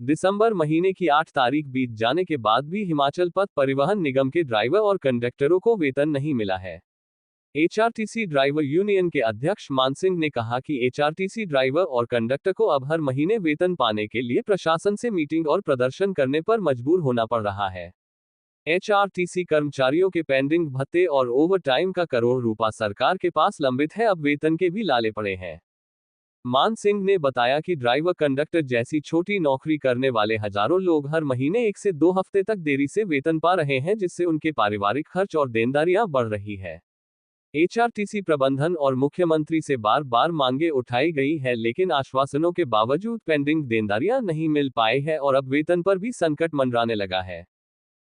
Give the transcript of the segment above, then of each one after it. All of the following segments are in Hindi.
दिसंबर महीने की 8 तारीख बीत जाने के बाद भी हिमाचल पथ परिवहन निगम के ड्राइवर और कंडक्टरों को वेतन नहीं मिला है। एचआरटीसी ड्राइवर यूनियन के अध्यक्ष मान सिंह ने कहा कि एचआरटीसी ड्राइवर और कंडक्टर को अब हर महीने वेतन पाने के लिए प्रशासन से मीटिंग और प्रदर्शन करने पर मजबूर होना पड़ रहा है। एचआरटीसी कर्मचारियों के पेंडिंग भत्ते और ओवरटाइम का करोड़ रुपया सरकार के पास लंबित है, अब वेतन के भी लाले पड़े हैं। मान सिंह ने बताया कि ड्राइवर कंडक्टर जैसी छोटी नौकरी करने वाले हजारों लोग हर महीने 1 से 2 हफ्ते तक देरी से वेतन पा रहे हैं, जिससे उनके पारिवारिक खर्च और देनदारियां बढ़ रही है। एचआरटीसी प्रबंधन और मुख्यमंत्री से बार बार मांगे उठाई गई है, लेकिन आश्वासनों के बावजूद पेंडिंग देनदारियां नहीं मिल पाई है और अब वेतन पर भी संकट मंडराने लगा है।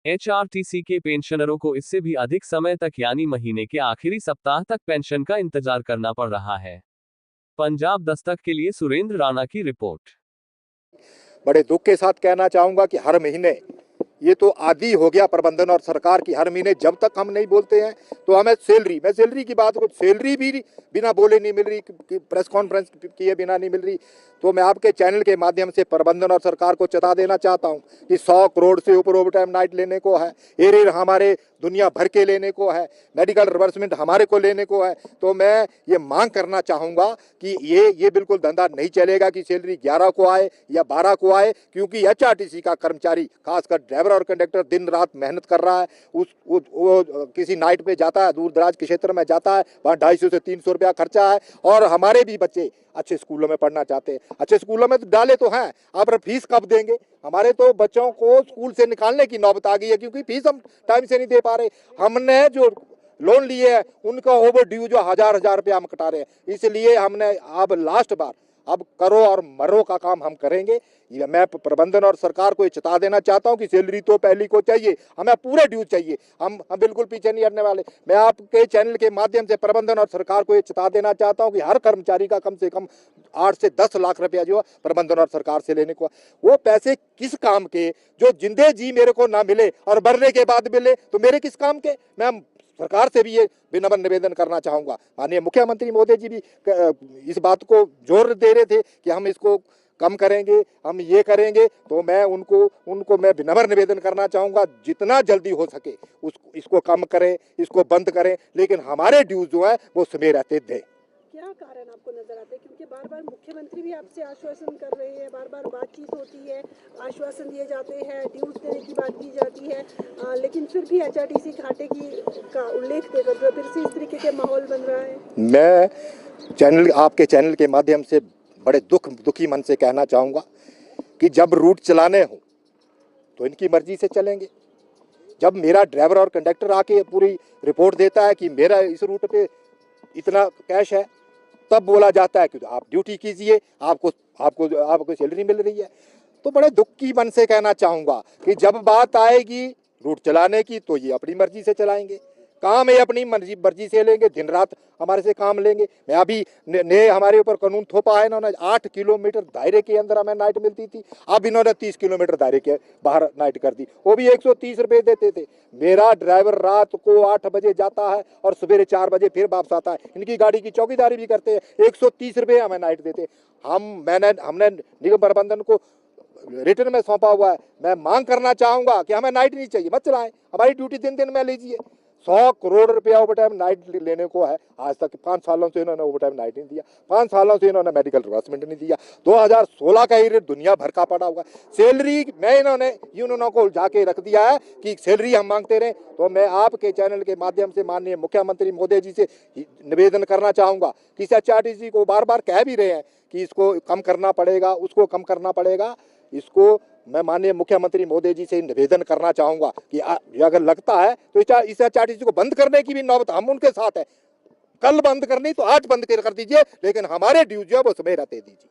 एचआरटीसी के पेंशनरों को इससे भी अधिक समय तक यानी महीने के आखिरी सप्ताह तक पेंशन का इंतजार करना पड़ रहा है। पंजाब दस्तक के लिए सुरेंद्र राणा की रिपोर्ट। बड़े दुख के साथ कहना चाहूंगा कि हर महीने ये तो आदी हो गया प्रबंधन और सरकार की, हर महीने जब तक हम नहीं बोलते हैं तो हमें मैं सैलरी की बात करूँ, सैलरी भी बिना बोले नहीं मिल रही, प्रेस कॉन्फ्रेंस किए बिना नहीं मिल रही। तो मैं आपके चैनल के माध्यम से प्रबंधन और सरकार को चेता देना चाहता हूं कि 100 करोड़ से ऊपर ओवरटाइम नाइट लेने को है, एरियर हमारे दुनिया भर के लेने को है, मेडिकल रिवर्समेंट हमारे को लेने को है। तो मैं ये मांग करना चाहूँगा कि ये बिल्कुल धंधा नहीं चलेगा कि सैलरी 11 को आए या 12 को आए, क्योंकि एचआरटीसी का कर्मचारी खासकर ड्राइवर और कंडक्टर दिन रात मेहनत कर रहा है। वो किसी नाइट पे जाता है, दूर दराज के क्षेत्र में जाता है, वहाँ 250 से 300 रुपया खर्चा है। और हमारे भी बच्चे अच्छे स्कूलों में पढ़ना चाहते हैं, अच्छे स्कूलों में तो डाले तो हैं, आप फीस कब देंगे? हमारे तो बच्चों को स्कूल से निकालने की नौबत आ गई है, क्योंकि फीस हम टाइम से नहीं दे पा रहे। हमने जो लोन लिए है उनका ओवर ड्यू जो हजार रुपया हम कटा रहे हैं, इसलिए हमने अब लास्ट बार अब करो और मरो का काम हम करेंगे। मैं प्रबंधन और सरकार को ये चेता देना चाहता हूं कि सैलरी तो पहली को चाहिए, हमें पूरे ड्यू चाहिए, हम बिल्कुल पीछे नहीं हटने वाले। मैं आपके चैनल के माध्यम से प्रबंधन और सरकार को ये चेता देना चाहता हूं कि हर कर्मचारी का कम से कम 8 से 10 लाख रुपया जो प्रबंधन और सरकार से लेने को, वो पैसे किस काम के जो जिंदे जी मेरे को ना मिले और मरने के बाद मिले तो मेरे किस काम के? मैं सरकार से भी ये विनम्र निवेदन करना चाहूंगा। माननीय मुख्यमंत्री महोदय जी भी इस बात को जोर दे रहे थे कि हम इसको कम करेंगे, हम ये करेंगे। तो मैं उनको मैं विनम्र निवेदन करना चाहूंगा, जितना जल्दी हो सके इसको कम करें, इसको बंद करें, लेकिन हमारे ड्यूज जो है वो समय रहते दें। क्या कारण आपको नजर आता है? क्योंकि बार बार मुख्यमंत्री भी आपसे आश्वासन कर रहे हैं, बार बार बातचीत होती है, आश्वासन दिए जाते हैं, ड्यूज देने की बात की जाती है, लेकिन फिर भी एचआरटीसी घाटे का उल्लेख देकर फिर से इस तरीके के माहौल बन रहा है। मैं आपके चैनल के माध्यम से बड़े दुखी मन से कहना चाहूँगा कि जब रूट चलाने हो तो इनकी मर्जी से चलेंगे। जब मेरा ड्राइवर और कंडक्टर आके पूरी रिपोर्ट देता है कि मेरा इस रूट पे इतना कैश है, तब बोला जाता है कि आप ड्यूटी कीजिए, आपको सैलरी मिल रही है। तो बड़े दुख की मन से कहना चाहूँगा कि जब बात आएगी रूट चलाने की तो ये अपनी मर्जी से चलाएंगे, काम है अपनी मर्जी से लेंगे, दिन रात हमारे से काम लेंगे। मैं अभी ने हमारे ऊपर कानून थोपा है इन्होंने, 8 किलोमीटर दायरे के अंदर हमें नाइट मिलती थी, अब इन्होंने 30 किलोमीटर दायरे के बाहर नाइट कर दी, वो भी 130 रुपये देते थे। मेरा ड्राइवर रात को 8 बजे जाता है और सवेरे 4 बजे फिर वापस आता है, इनकी गाड़ी की चौकीदारी भी करते हैं, 130 रुपये हमें नाइट देते। हमने निगम प्रबंधन को रिटर्न में सौंपा हुआ है। मैं मांग करना चाहूँगा कि हमें नाइट नहीं चाहिए, मत चलाएं, हमारी ड्यूटी दिन में लीजिए। 100 करोड़ रुपया ओवरटाइम नाइट लेने को है, आज तक 5 सालों से इन्होंने ओवरटाइम नाइट नहीं दिया, 5 सालों से इन्होंने मेडिकल रिवर्समेंट नहीं दिया, 2016 का ही रेट दुनिया भर का पड़ा हुआ। सैलरी में इन्होंने यूनियनों को उलझा के रख दिया है कि सैलरी हम मांगते रहे। तो मैं आपके चैनल के माध्यम से माननीय मुख्यमंत्री महोदय जी से निवेदन करना चाहूँगा कि एचआरटीसी को बार बार कह भी रहे हैं कि इसको कम करना पड़ेगा, उसको कम करना पड़ेगा, इसको मैं माननीय मुख्यमंत्री महोदय जी से निवेदन करना चाहूंगा कि अगर लगता है तो इस एचआरटीसी को बंद करने की भी नौबत हम उनके साथ है। कल बंद करनी तो आज बंद कर दीजिए, लेकिन हमारे ड्यूज जो है वो समय रहते दीजिए।